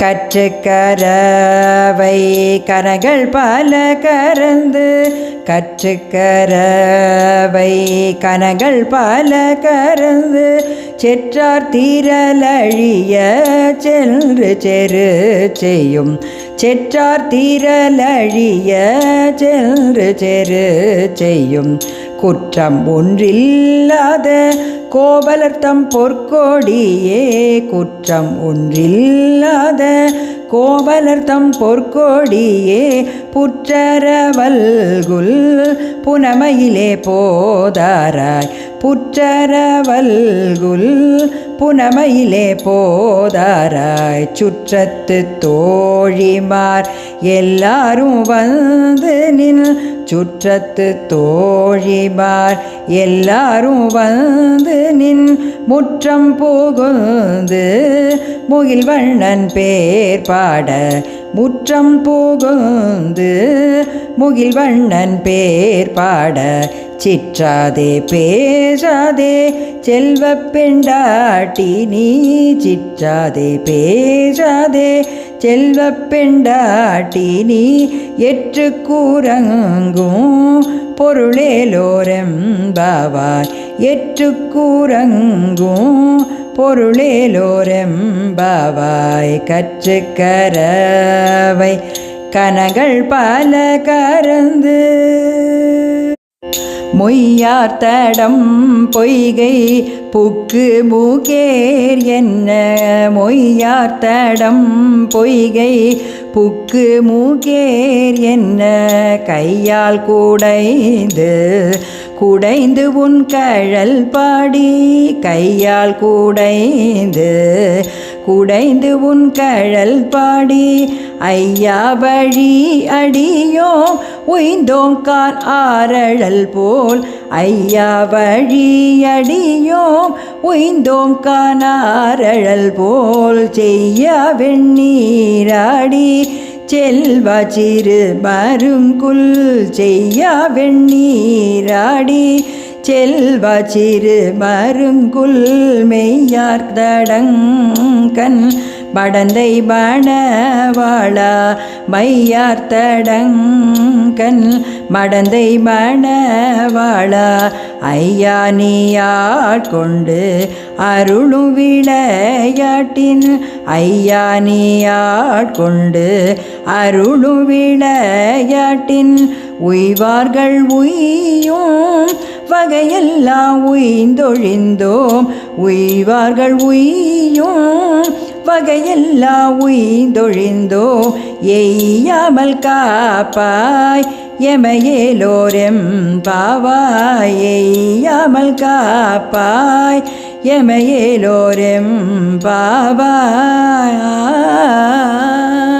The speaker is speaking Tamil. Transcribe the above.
கற்றுக்கரவை கனகள் பல கறந்து கற்றுக்கரவை கனகள் பல கறந்து செற்றார் தீரலழிய சென்று செரு செய்யும் செற்றார் தீரலழிய சென்று செரு செய்யும் குற்றம் ஒன்றில்லாத கோவலர்தம் பொற்கோடியே குற்றம் ஒன்றில்லாத கோவலர்தம் பொற்கோடியே புற்றரவல்குல் புனமையிலே போதாராய் புற்றரவல்குல் புனமையிலே போதாராய் சுற்றத்து தோழிமார் எல்லாரும் வந்து நின் சுற்றத்து தோழிமார் எல்லாரும் வந்து நின் முற்றம் புகுந்து முகில்வண்ணன் பேர் பாட முற்றம் புகுந்து முகில்வண்ணன் பேர் பாட சிற்றாதே பேசாதே செல்வ பெண்டாட்டி நீ சிற்றாதே பேசாதே செல்வ பெண்டாட்டி நீ எற்று கூறங்கும் பொருளேலோரெம்பாவாய் எற்று கூறங்கும் பொருளேலோரெம்பாவாய் கற்றுக்கரவை கனகள் பல கறந்து மொய்யார்த்தடம் பொய்கை புக்கு மூகேர் என்ன மொய்யார்த்தடம் பொய்கை புக்கு மூகேர் என்ன கையால் கூடைந்து குடைந்து உன் கழல் பாடி கையால் கூடைந்து குடைந்து உன் கழல் பாடி ஐயா வழி அடியோம் உய்ந்தோம் கார் ஆரழல் போல் ஐயா வழி அடியோம் உய்ந்தோம் கானாரழல் போல் செய்ய வெண்ணீராடி செல்வா சிறு மருங்குல் செய்ய வெண்ணீராடி செல்வா சிறு மருங்குல் மெய்யார்த்தடங்கன் மடந்தை மணவாளா மையார்த்தடங்கன் மடந்தை மணவாளா ஐயா நீயாட்கொண்டு அருளும் விளையாட்டின் ஐயா நீயாட்கொண்டு அருளும் விளையாட்டின் உய்வார்கள் உய்யும் வகையெல்லாம் உய்ந்தொழிந்தோம் உய்வார்கள் உய்யும் வகையெல்லாம் உய்ந்தொழிந்தோம் எய்யாமல் காப்பாய் எமையேலோரெம்பாவாய் எய்யாமல் காப்பாய் எமையேலோரெம்பாவாய்